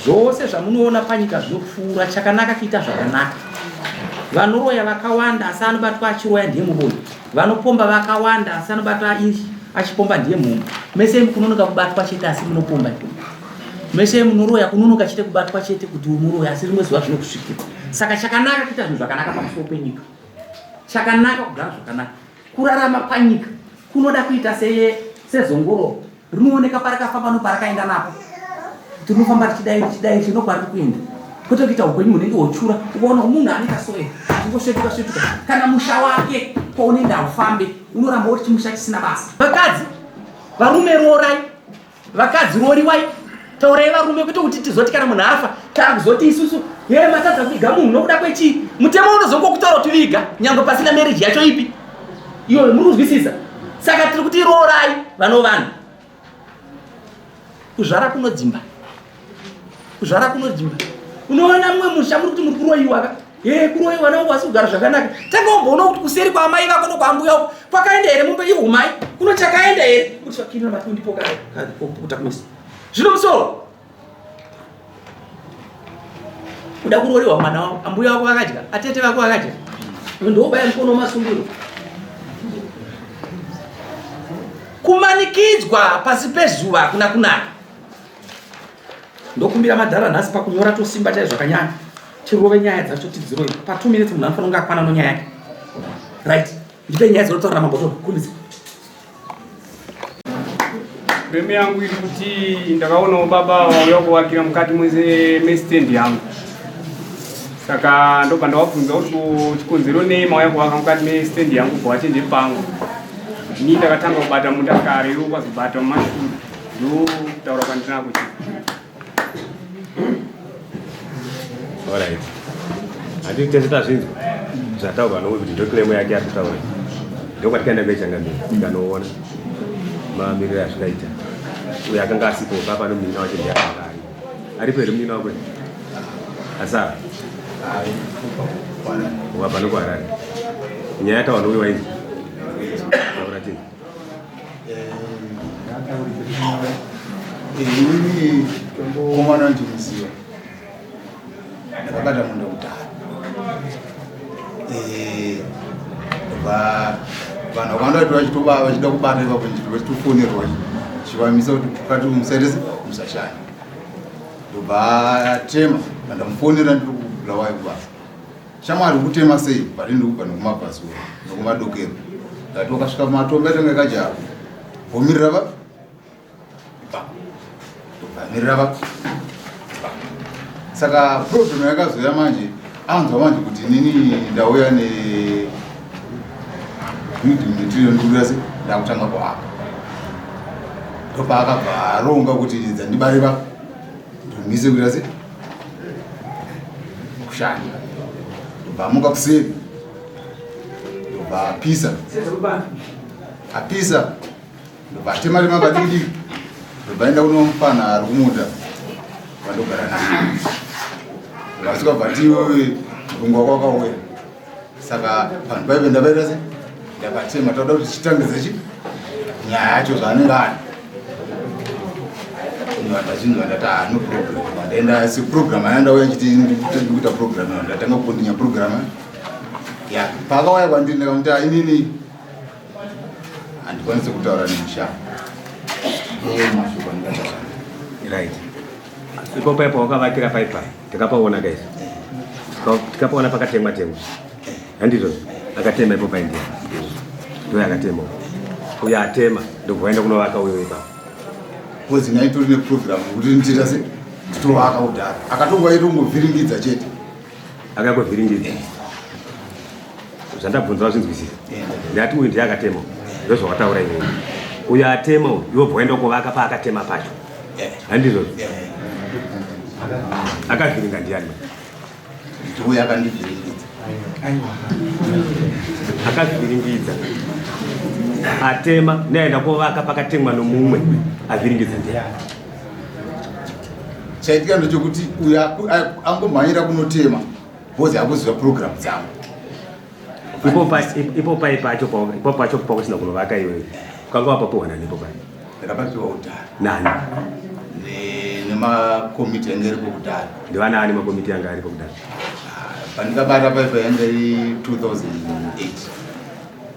Zvose zvamunoona panyika zvinopfuura chakanaka kuita zvakanaka. Vanoroya vakawanda asi anobatwa achiroya ndiye muroyi. Vanopomba vakawanda asi anobatwa achipomba ndiye munhu. Mese kunonoka kubatwa chete asi munopomba. Mese munoroya kunonoka chete kubatwa chete kuti umuroya asi rimwe zuva zvinokusvikira. Saka chakanaka kuita zvinhu zvakanaka pamusoro penyika. Chakanaka kugara zvakanaka. Kurarama panyika kunoda kuita sezongoro rinooneka parakafamba noparakaenda napo. Tunofamba tichidai chinokwari kuenda. Kwete kuita upenyu unenge wochura, ukaona munhu aneka soe, ngosvetuka. Kana musha wake kwaunenda ufambe, unoramba uri chimusha chisina basa. Vakadzi, varume rorai. Vakadzi roriwai. Taurai varume kuti kuti tizoti kana munhu afa, takuzoti isusu, yeye matadza kuviga munhu nokuda kwechi. Mutemo unozongokutaura kuti viga, nyangwe pasina marriage yacho ipi. Iwe murikuzwisisa. Saka tiri kuti rorai vanhu. Kuzvara kunodzimba. Unoona mumwe musha muri kuti muri kuroyiwa. Kuroyiwa nawo wasi kugara zvakanaka. Tanga umboona kuti kuseri kwa mai vako nokwambuya uko kwakaenda here mumbe ihumai. Kuno chakaenda here kuti swakina matu ndipo kare kuta kumisi. Zvino musoro. Kuda kuroyiwa mwana wako, ambuya wako vakadya, atete vako vakadya. Ndobaya mkono masungiro. Kumanikidzwa pasi pezuva kuna kunaka. Ndokumbira madhara nhasi pakunyora tosimba chaizvo zvakanyanya. Tirove nyaya dzacho tidziroyi. Pa 2 minutes munhu anofanira kunge akwana nonyaya yake. Right. Ndipe nyaya dzinotaura mamboto. Kumbidza. Reme yangu iri kuti ndakaona baba wauya kuvakira mukati mestand yangu. Saka ndobva ndavabvunza kuti chikonzero nei mauya kuvaka mukati mestand yangu bwachenje pangu. Ini ndakatanga kubata mundakare ukazobata mumashure. Ndokutaura kwandina kuti alright. Andi tensita zvinhu zvataurwa nowe kuti ndoclaim yake yatotaura. Ndokwatikaenda mbechangambira tikanoona mamiriro azvikaita. Uyo akanga asipo papa nomunina wacho ndiyakagari. Aripo here munina wako? Asara. Wabva nokwarari. Nyaya yataura nowe wainzi. Taura chii? Ini komana ndinoziva. Ndakabata munhu wekudhara. Vanhu vakanda vachitoba vachida kubata ipapo nzvimbo vachitofonerwa chivamisa kuti kati musaitese musashanya. Ndobva tema ndamufonera ndiri kubulawayo kubasa. Shamwari kutema sei pari ndikubva nokumabhasuro nokumadokero. Ndati wakasvika kumatombo yatenga kajava. Vomirira va? Mirira va? Saka problem yakazoya manje anzwa manje kuti nini ndauya building ndurase ndakutanga kuaka. Ndopa akabva aronga kuti dzandibare va ndomise kurase kushanya. Ndobva amuka kuseri ndobva apisa ndobva atema badiki ndobva kunomufana ari kumuda vandogara naye. Vasvika bvatiwe murungu wako wakauya. Saka vanhu vaive ndavaita se ndakatema tauda kuti chitangidze nyaya yacho zvaanenge ari. ndata no problem ndenda si program anaenda uya chiti ndikuita program ndatanga kundinya program ya pakauya kwandini ndakamta inini andikwanise kutaura nemusha mashoko ndikataura right ipo paipa wakavakira paipa tikapaona guys tikapaona pakatemwa handizvo akatema ipo paindia ndo yakatema uya atema ndokwaenda kunovaka uyo ipapo kozi naitori neprogram kuti ndita se nditovaka kudhara akatongwa itongovhiringidza chete akakovhiringidza zvandabvunza zvinzwisisa ndati uyu ndiye akatema ndozvawataura iwewe uyo atema iwo bwaenda kuvaka paakatema pacho handizvo akavhiringa ndiani uyo akandivhiringidza akavhiringidza atema neaenda kuvaka pakatemwa nomumwe avhiringidza ndiani chaitika ndochokuti uyo angomhanyira kunotema bhozi akuziva program dzangu ipo pacho pakusina kunovaka iwewe kwanga wapapiwa nani ipo pai ndakapapiwa kudhara nani nemakomiti anga iripo kudhara ndivanaani makomiti anga aripo kudhara pandikabata paipa yanga iri 2008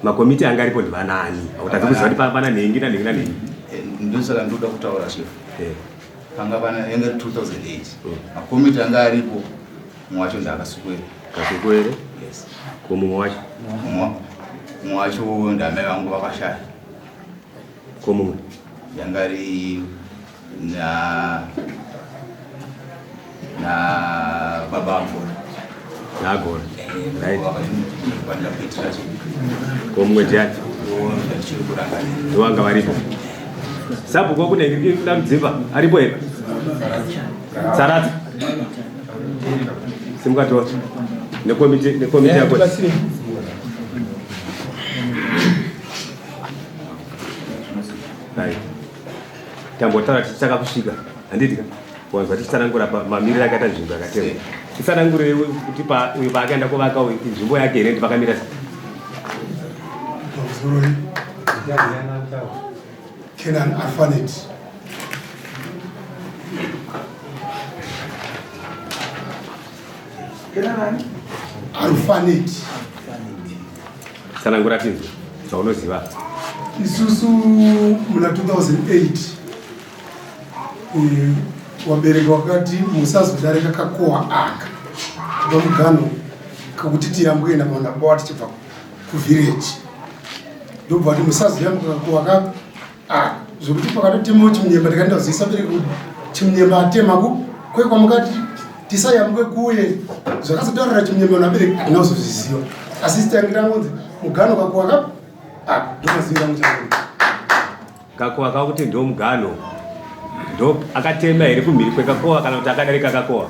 makomiti anga aripo ndivanaani akutadzi kuziva kuti pana nhengi nanhengi ndosaka ndoda kutaura chef panga pana yanga iri 2008 makomiti anga aripo mwacho ndakasukwera kasukwere komumwe wacho mwacho ndamai vangu vakashaya komumwe yanga ri na baba amfora nagora right pandapitira komumwe ndiani ndowanga varipo sabhuku wakunenge kuda mudzimba aripo here saradza simukatora nekomiti yako tambotaura tichitaka kusvika handitika wanzwa tichitsanangura mamiriro akaita nzvimbo yakatemwa titsanangurei kuti uyu paakaenda kuvaka nzvimbo yake here ndi pakamira Kenan Orphanage. Orphanage. tsanangura tinzwe zvaunoziva Isusu muna 2008 wabereka wakati musazodarika kakohwa aka ndomugano kakuti tiyambuenda mandabawa tichibva kuvillage ndobva kuti musazoyambuka kakohwa aka zvokuti pakatotemawo chimunyemba tikandazisa bereka kuti chimunyemba atemaku kwe kwamukati tisayambuke kuye zvakazotaurira chimunyemba nabereka hatinazozviziva asi titangira ngonzi mugano kakohwa ndomaziva muchai kakohwa kakuti ndo mugano ndo akatema here kumhiri kwekakohwa kana kuti akadarika kakohwa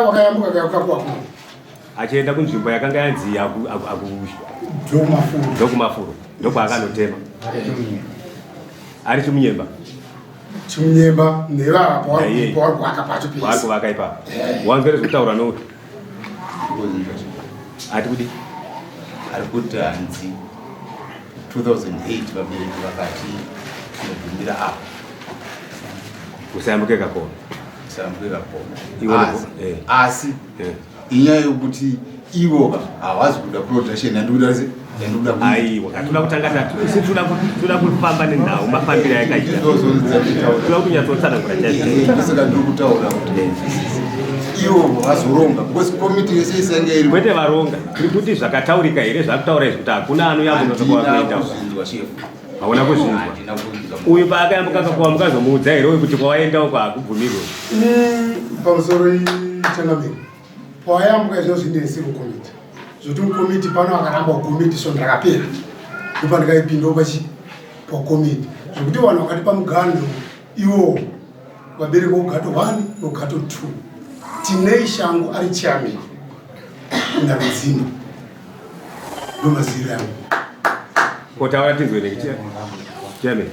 wakayambuka kakohwa achienda kunzvimbo yakanga yanzi ndokumafuro ndokwakanotema ari chimunyemba nevari kuvaka pacho vari kuvaka ipapo wanzwere zvekutaura nouti ati kudi ari kuti hanzi 2008 vabereki vakati tinobvumbira apo usayambuke kakohwa asi inyaya yokuti ivo havazi kuda protection yandikuda aiwa hatuna kutanga tinoda kufamba nenhau mafambiro yakaita tinoda kunyatsotsanangura chaisaka ndiri kutaura kuti ivo vazoronga because komiti yese isanga iri kwete varonga tiri kuti zvakataurika here zvakutaura izvi kuti hakuna anoyambukakuenda hauna kuzvinzwa uyu paakayambuka kakohwa mukazomuudza here uyu kuti kwawaenda uko hakubvumirwe pamusoro ichangamiri pawayambuka izvo zvindinesi kukomiti zvoti mukomiti pano akaramba kukomiti so ndakapera ndopa ndikaipindawo pakomiti zvokuti vanhu vakati pamugando iwo vabereki vogato 1 nogato 2 tinei shangu ari chairman ndarudzimba ndomaziviro yangu kotaura tinzwenei chairman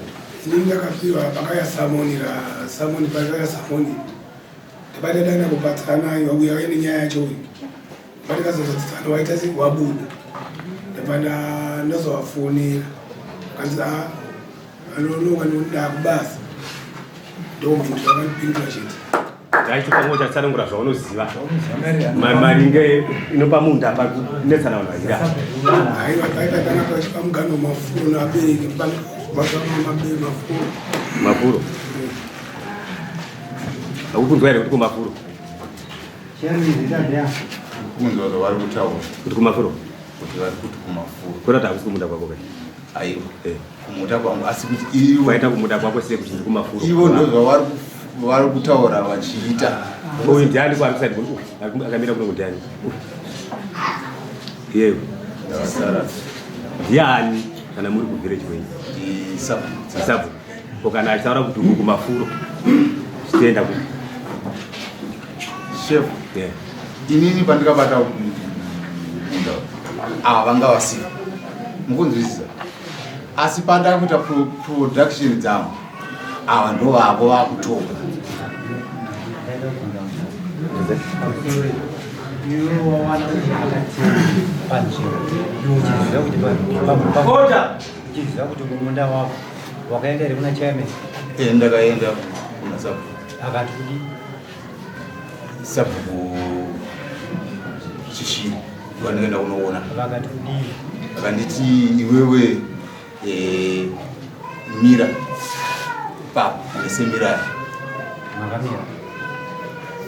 inini ndakapiwa pakaya samoni pakaya samoni tabatadana kubatsana wauya nenyaya yacho uyu batikazozadzana waita sei wabuda ndapanda ndazovafonera kanzi anonoka nonda kubasa ndominthu akanipindura chete ndaichuka mocha tsanangura zvaunoziva maringe inopa munhu apa kunetsana vanhu vazira aivatana pamugano mafuro naabereki mafuro akukunzwa here kuti kumafuro kunzwa zvavari kutaura kuti kumafuro kuti vari kuti kumafuro kurati hakusi kumuda kwako kai aiwa kumuda kwangu asi kuti ivo waita kumuda kwako sei kuti ndiri kumafuro ivo ndo zvavari kutaura vachiita uyu ndiani kwaarikusati akamira kuno ndiani yewo ndavasara ndiani kana muri kuvhireji wenyu isabu kana achitaura kuti uri kumafuro chitenda kuti chef inini pandikabata munda ava vanga vasiva mukunzwisisa asi pandakuita production dzangu ava ndo vavo vakutoka uchiziva kuti munda wako wakaenda here kuna chairman ndakaenda kuna sabu akati kuti sabhuku chishiri kwandikaenda kunoona vakati kuti akanditi iwewe mira papo nesemirari makamira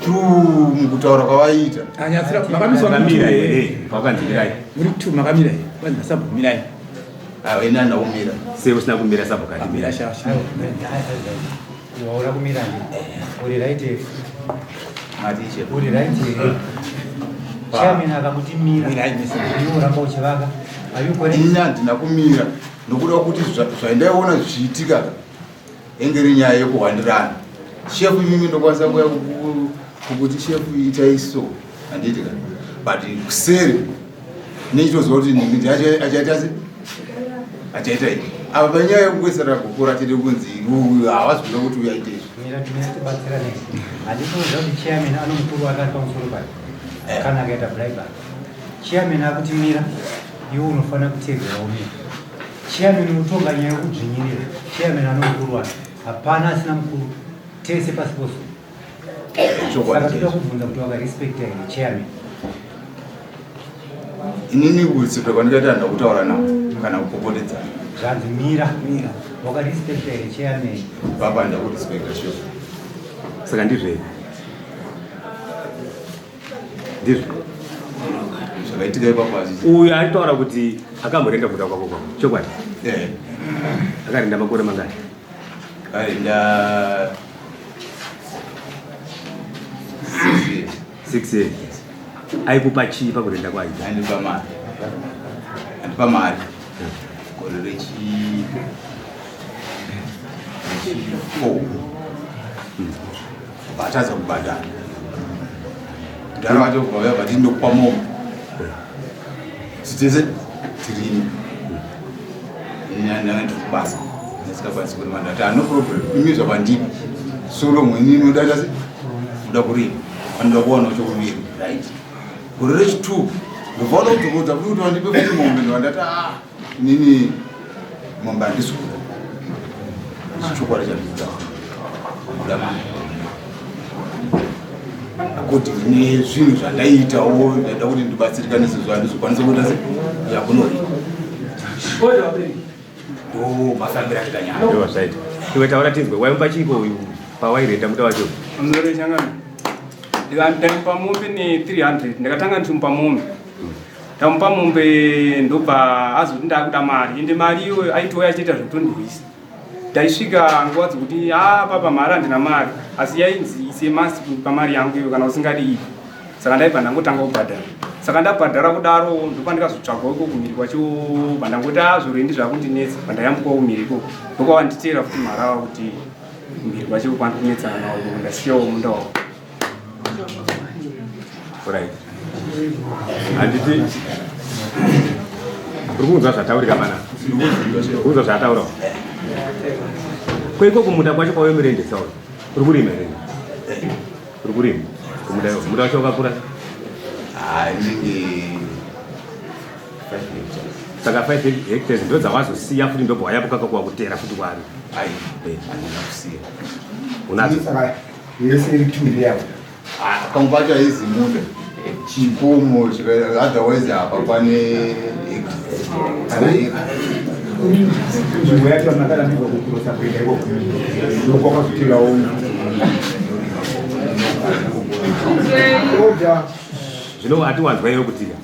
through mukutaura kwavaita anyatsira makamira here wakanzimirai muri tu makamira here kwanza sabu mirai ina ndaumira sei usina kumira sabu kati mira waura kumira uri right here matiche uri right here chairman akamuti mira iwo uramba uchivaka ina ndina kumira nokuda kuti zvaindaiona zvichiitika enge ri nyaya yekuhwandirana shefu imimi ndokwanisa kuya kukuti shefu itai so handiitika but kuseri nechitoziva kuti ningiti achaita se achaita i apa panyaya yekukwesera kukura tiri kunzi havazvida kuti uyaite izvi tibatsira nei handitoziva kuti chairman ano mukuru wake ari pamusoro pake kana akaita bribery chairman akuti mira iwe unofanira kutevera umira chairman unotonga nyaya yekudzvinyirira chairman ano mukuru wake hapana asina mukuru tese pasi pose saka toda kubvunza kuti wakarespecta here chairman inini kutsika kwandikaita handa kutaura navo kana kupopotedzana zvanzi mira wakarespecta here chairman baba ndakurespecta sure saka ndizve zvakaitika ipapo azvisi uyu aitaura kuti akamborinda kuda kwako kwako chokwadi akarinda makore mangani arinda 6 years aikupa chii pakurinda kwaita andipa mari gore rechi 4 bataza kubhadhara ndaro vacho kubvauya vati ndokupa momo titese tirini ndanga kubasa nesikakwanisi kuti mandata no problem imi zvapandipi solo mweni inodata se kuda kurima anoda kuwana chokuviri right gore rechi 2 ndofaona kudzokodza kuti kuti vandipe kuti mombe ndovandata nini mombe handisi kuda chichokwadi chandidza kuda mari akuti nezvinhu zvandaitawo ndaida kuti ndibatsirikane sezvo handizokwanisa kuita se yakunori ndo mafambira tikanyaya zvaita iwe taura tinzwe waimba chiiko uyu pawairenda muda wacho mzore changana ndaipa mombe ne300 ndakatanga ndichimupa mombe ndamupa mombe ndobva azoti ndakuda mari ende mari iwe aitiwo achiita zvekutondihwisa ndaisvika nguva dzekuti papa mari handina mari asi yainzi ise masi pamari yangu iyo kana usingadi ipi saka ndaibva ndangotanga kubhadhara saka ndabhadhara kudaro ndopandikazotsvagawo iko kumhiri kwacho pandangoti zvorendi zvakundinetsa pandayambukawo kumhiri ikoko ndokwavanditeera futi mari ava kuti kumhiri kwacho kwandikunetsana nawo ndasiyawo munda wavo right handiti uri kunzwa zvataurika mana kunzwa zvataurawo kweiko kumunda kwacho kwawemirendesa uri kurima here uri kurima kumuda wacho wakakura inenge saka 5 hectares ndo dzawazosiya futi ndobva yapo kakakwa kutera futi kwari andina kusiya unazo saka yese iri yapo pamwe pacho aizimunda chikomo otherwise apa pane nzvimbo yacho makada ndikokukurosa kuita ikoko ndokwakazotirawo zvino ati wanzwaiwo kutika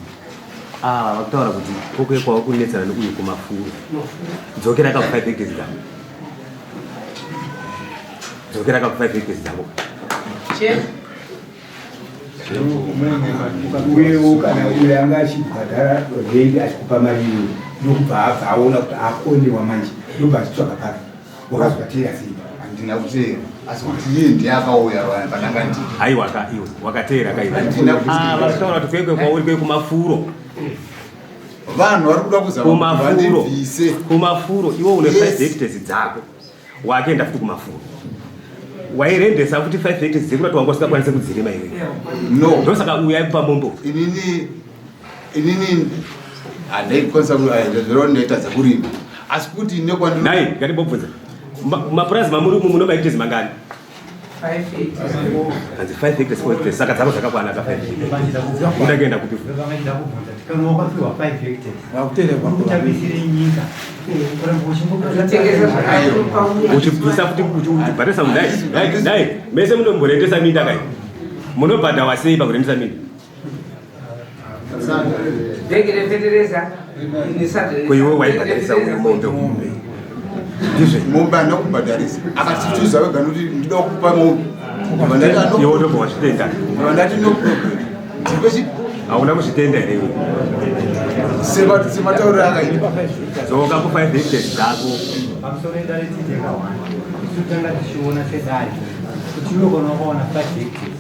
vakutaura kuti kokwe kwava kunetsana nekuyu kumafuro dzokera ka 5 hectares dzavo dzokera ka 5 hectares dzavo uyewo kana uyo anga achibhadhara renti achikupa mari iyo ndokubva abva aona kuti akondewa manje ndobva achitsvaga pake wakazvatera sei andina kutera asi kuti iye ndiye akauya pananga ndi aiwa iwe wakatera vakataura kuti kwekwe kwauri kwe kumafuro vanhu vari kuda kuzavandibvise kumafuro iwo une 5 hectares dzako wakuenda futi kumafuro wairendesa kuti 5 hectares dzekuti wanga usingakwanise kudzirima iwe no ndosaka uya pamombo inini handaikwanisa zverondaita dzekurima asi kuti nai ngatibobvunza mapurazi mamuri umu muno hectares mangani 5 hectares 4 hectares saka dzako dzakakwana ka 5 hectares udakuenda kuti uchibvisa futi uchibhatisa mudai mese munomborendesa minda kai munobhadhawa sei pakurendesa minda kuiwe waibhadharisa uyu mombe mombe andina kubhadharisa akatituza vega nokuti ndida kukupa mombe iwo ndobva wazvitenda vandati no problem ndipechi hauna kuzvitenda here iwe sematauriro akaita dzoka ku 5 hectares dzako pamusoro edaretidekawana totanga tichiona sedare kuti unogona wakaona 5 hectares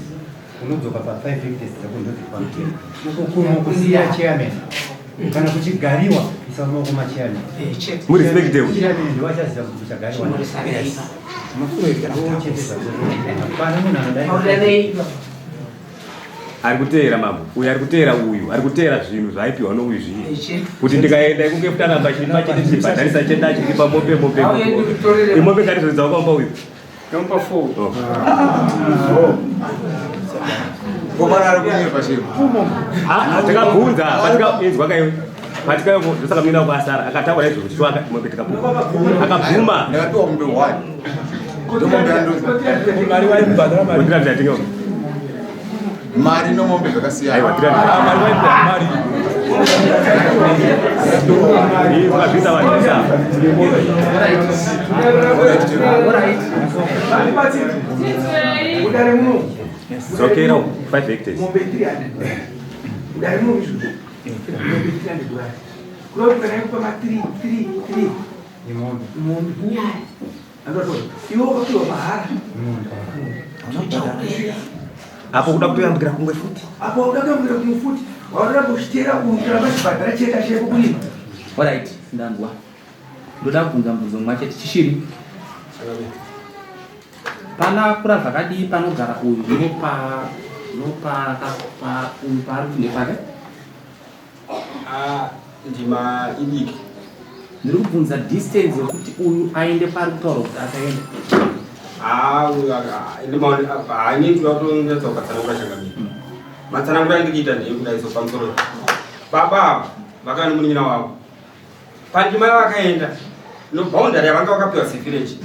unodzoka pa 5 hectares dzako ndozipamutera ukukusiya chairman kana kuchigariwa isamaoko machairman murespektewo chairman ndiwachaziva kuti kuchagariwa pana munhu anodai ari kuteera mambo uyu ari kuteera uyu ari kuteera zvinhu zvaipiwa nouyu zvii kuti ndikaenda ikunge futi anamba chiripa chete tichibhadharisa chete achiripa mombe imombe katizoridza wakaumba uyu Kamupa 4. Ngomana ari kunyepa chero. Takabvunza patikaidzwa kaiwe. Patikaiwe ndosaka mina kwasara akataura izvo kuti twaka mombe tikabvuma. Akabvuma. Ndakatoa mombe 1. Ndomombe andoza. Mari wari kubhadhara mari. Ndira ndatinga. Mari no mombe zvakasiyana. Aiwa ndira mari wari mari. Ni zvakabvisa vanisa. Udare muno. Zokero 5 hectares. Mombe 300. Udare muno izvo. Mombe 300 dollars. Kulo kana kupa ma 3. Ni mombe. Mombe. Andoto. Iwo kwa mahara. Apo kuda kutoyambukira kumwe futi. Apo kuda kutoyambukira kumwe futi. Waona kushitera kumutira bachibhadhara cheka cheko kulima. Alright, ndandwa. Ndoda kubvunza mubvunzo mwacho tichishiri. Pana kura zvakadii panogara uyu nopa uyu pari kunde pake? Ndima idiki. Ndiri kubvunza distance yokuti uyu aende pari kutaura kuti akaenda. Ndinoda kutonetsa ukatsanangura changamira. Matsanangura ndikuita ndeyekudaiso pamusoro. Baba vakani munin'ina wavo. Pandima yavakaenda noboundary yavanga vakapiwa sevillage.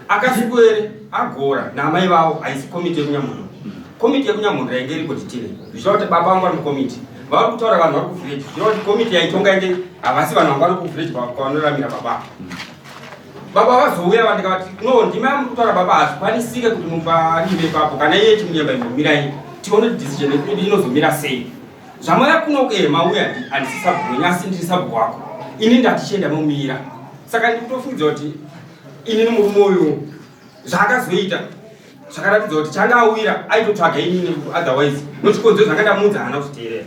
Akaswere agora namai vavo haisi komiti yekunyamunda. Komiti yekunyamunda yainge iri kutitire. Zvichava kuti baba vangu vari mukomiti. Vari kutaura vanhu vari kuvillage. Zvichava kuti komiti yaitonga inde havasi vanhu vangu vari kuvillage kwavanoramira baba. Baba vazouya vandikati no ndima yamuri kutaura baba hazvikwanisike kuti muparime ipapo kana iye chimunyemba imbomirai tione kuti decision yedu inozomira sei. Zvamaya kuno mauya handisi sabhu nyasi ndiri sabhu wako. Ini ndatichenda mumira. Saka ndikutofungidza kuti ini murume uyu zvaakazoita zvakaratidza kuti changa awira aitotsvaga inini otherwise nochikonzero zvanga ndamunza haana kuzviteerera.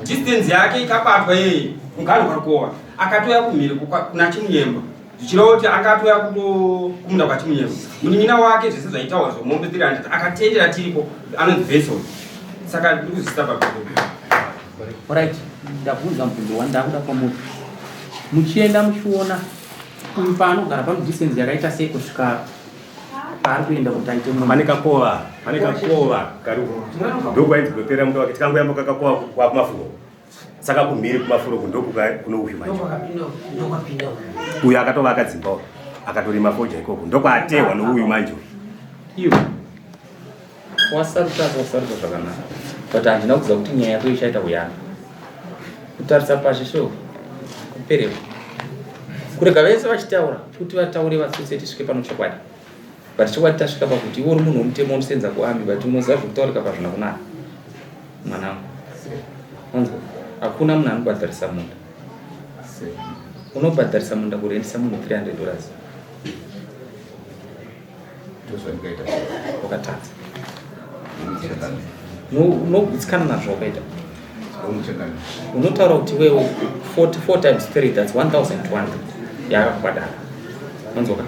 Distance yake ikabatwa yeye mugano kwakova akatoya kumhiri kuna chimunyemba zvichireva kuti akatoya kumunda kwachimunyemba munin'ina wake zvese zvaitawa zvomombe 300 akatendera tiripo anonzi vessel. Saka ndiri kuzvisita papedo. Alright, ndabvunza mubvunzo wandakuda kwamuri. muchienda muchiona pano gara pano distance yakaita sei kusvika paari kuenda kuti aite Panekakova karibu ndoko ainzi kupera mundo wake tikangoyamba kakakova kwa kumafuro saka kumhiri kumafuro kundoko kuno uyu manje uyu akatova akadzimba akatorima foja ikoko ndoko atewa nouyu manje iwo wasaruta zvakanaka but handina kuziva kuti nyaya yako ichaita kuyana kutarisa pashi sho kuperepo kurega vese vachitaura kuti vataure vasose tisvike pano chokwadi but chokwadi tasvika pakuti iwo uri munhu womutemo unosenza kuami but unoziva zvekutaurika pazvina kunaka mwanangu onzwa hakuna munhu anobhadharisa munda unobhadharisa munda kurendesa munhu $300 wakatadza unogutsikana nazvo wakaita unotaura kuti wewo 44 times 3 that's 1200 yakakubhadhara manzoka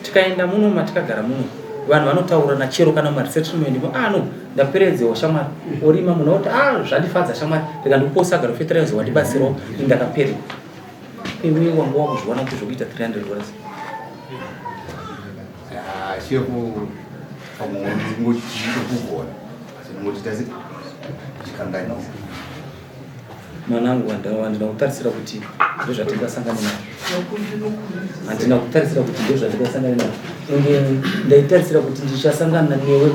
tikaenda muno matikagara muno vanhu vanotaura nachero kana maresettlement no ndaperedzewo shamwari orima munhu oti zvandifadza shamwari ndikandikuposa garo fertilizer wandibatsirawo ndakapera iwe wangu wakuzviona kuti zvokuita $300 shefu kugona sinotitasi chikanganisa mwanangu handina kutarisira kuti ndozvatingasangana nazvo handina kutarisira kuti ndozvatingasangana nazvo ndaitarisira kuti ndichasangana newe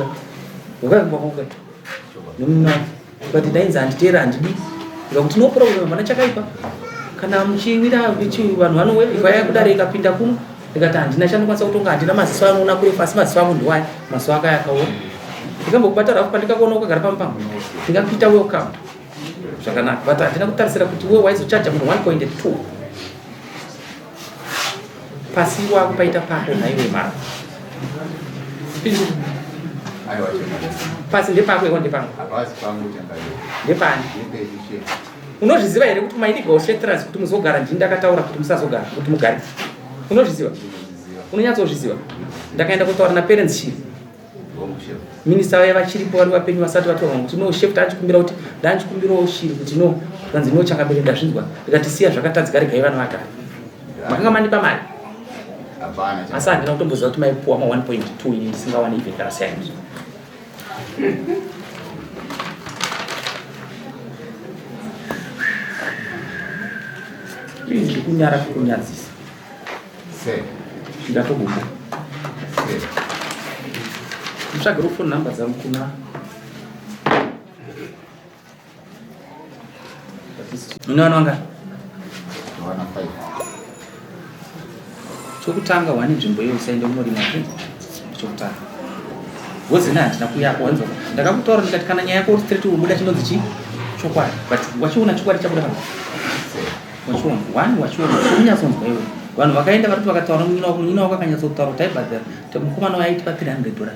wakaimbakauka nomuna ukati ndainzi handiteera handidi ikakuti no problem mana chakaipa kana muchiwira vanhu vanowe ikaya kudare ikapinda kuno ndikati handina chandikwanisa kutonga handina maziso anoona kure pasi maziso angu ndiwaya maziso aka yakaona ndikambokubata rafu pandikakuona ukagara pamupamwe ndingakuita welcome zvakanaka but handina kutarisira kuti wewe waizochaja munhu 1.2 pasi wako paita pako naiwe mara pasi ndepako iko ndepangu ndepani unozviziva here kuti mailigal shelters kuti muzogara ndini ndakataura kuti musazogara kuti mugare unozviziva unonyatsozviziva ndakaenda kutaura naparents chief minista vaya vachiripo vari vapenyu vasati vatorwa kuti no chef tanchikumbira kuti ndanchikumbirawo shiri kuti no kanzi no chakambere ndazvinzwa ndikati siya zvakatadzika regai vana vagara makanga mandipa mari asi handina kutomboziva kuti maipuwa ma 1.2 ini ndisingawani even kana saini ini ndikunyara kukunyadzisa ndatobuka mutsvagiro phone number dzangu kuna unowana wanga chokutanga wani nzvimbo iyo usaende kunorima chokutanga wozina handina kuyako wanzwa ndakakutaura ndikati kana nyaya yako straight ubuda chinonzi chi chokwadi but wachiona chokwadi chabuda kana wachiona wani wachiona unyatsonzwa iwe vanhu vakaenda vari vakataura munyina wako akanyatsotaura kuti aibhadhara kuti mukomana waitipa $300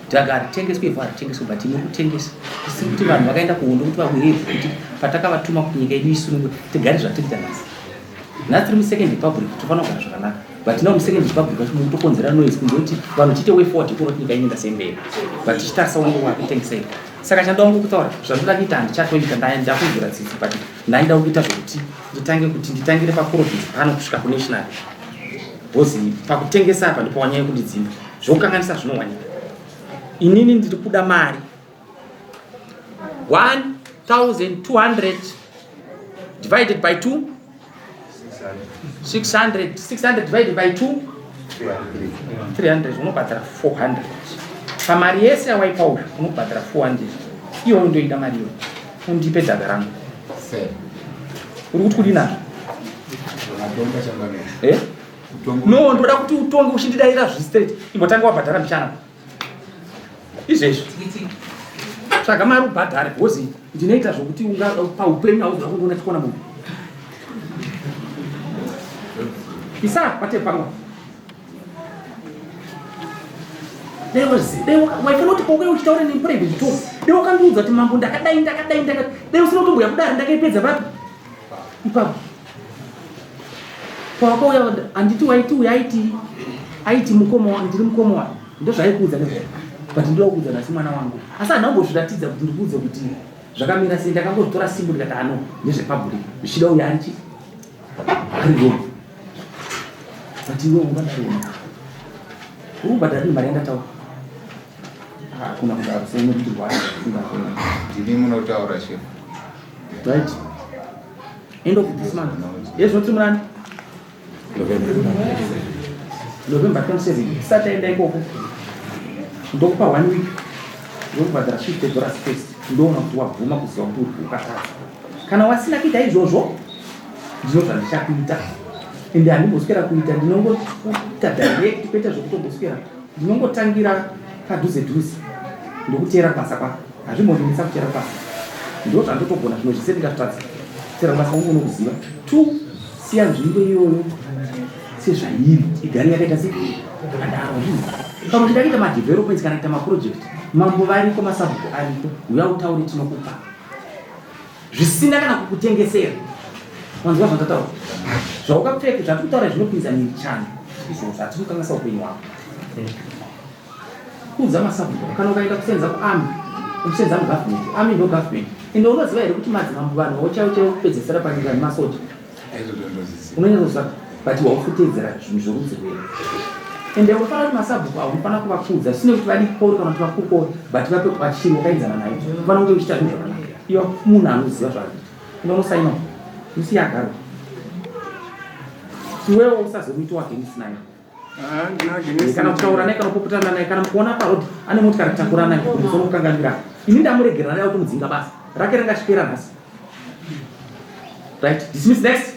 ndakati tengeswe ivhu hatengeswe but ine kutengesa isi kuti vanhu vakaenda kuhondo kuti vabwire kuti patakavatuma kuti nyika yedu isunungwe tigare zvatiriita nhasi nhasi tiri musecond republic tofanira kugara zvakanaka but now musecond republic tokonzera noise kunze kuti vanhu tiite way forward ikuro kuti nyika inoenda semberi but tichitarisa wangu wakutengesa ivo saka chandawa ngokutaura zvandoda kuita handichatonyika ndakunzvira tsitsi but ndaida kuita zvokuti nditangire paprovince pano kusvika kunational bhozi pakutengesa apa ndipo wanyaya kundidzimba zvokukanganisa zvinowanyika inini ndiri kuda mari 1,200 divided by 2 600 divided by 2 300 unobhadhara 400 pamari yese yawaipa uyu unobhadhara 400 iwo ndoida mari iyo undipe dhaga rangu uri kuti kudi nazvo no ndoda kuti utonge uchindidaira zvistraight imbotanga wabhadhara muchana izvezvo tsvaga mari ubhadhare bhozi ndinoita zvokuti paupenyu hauzoda kundiona tikona munhu isa pate pamwe waifanoti pauke uchitaura neprivate talk dei wakandiudza kuti mambo ndakadai dei usina kutomboya kudari ndakaipedza papi ipapo pawakauya handiti waiti uyu aiti mukoma ndiri mukoma wani ndozvaikuudza nezvo but ndinokuudza nasi mwana wangu asi handina kumbozviratidza kuti ndikuudze kuti zvakamira sei ndakangotora simbo ndikati ano nezvepabhuri zvichida uya arichi ariwo but iwe ungadariona urubhadhari mari yandataura hakuna kudaro seinokutirwa ndini munotaura chef right end of this month yes what murani November 27 sataenda ikoko ndokupa 1 week ndokubhadhara $50 first ndoona kuti wabvuma kuziva kuti uri ukatadza kana wasina kuita izvozvo ndinobva ndichakuita ende handimboswera kuita ndinongoita direct kwete zvokutomboswera ndinongotangira padhuze dhuze ndokutera basa kwako hazvimbondinisa kutera basa ndozvandotogona zvino zvise ndingatadza kutera basa ungu nokuziva 2 siya nzvimbo iyoyo sezvairi igari yakaita sekadaro zvinhu kana uchida madevelopments kana kuita maproject mambo variko masabhuku ariko uya utaure tinokupa zvisina kana kukutengesera wanzwa zvandataura zvaukapfeka zvatiri kutaura zvinopinza miri chani izvo zvatiri kukangasa upenyu hwako kuudza masabhuku kana ukaenda kusenza kuami uchisenza mugovernment ami ndo government ende unoziva here kuti madzimambo vanhu chaiwo kupedzesera panyika nemasoja unonyazoziva but waufutedzera zvinhu zvorudzi rwere ende unofanira kuti masabhuku avo unofanira kuvakudza sine kuti vadikori kana kuti vakukori but vape kwachiri wakaenzana nayo unofanira kunge uchiita zvinhu zvakanaka iyo munhu anoziva zvake ende unosaina usiyagaro iwewo usazomuiti wake nisinayo kana kutaura naye kana kupopotana naye kana kuona parodi ane motikari takura naye kumusoro kukanganira ini ndamuregerera naye kuti mudzinga basa rake rangachipera nhasi right dismiss next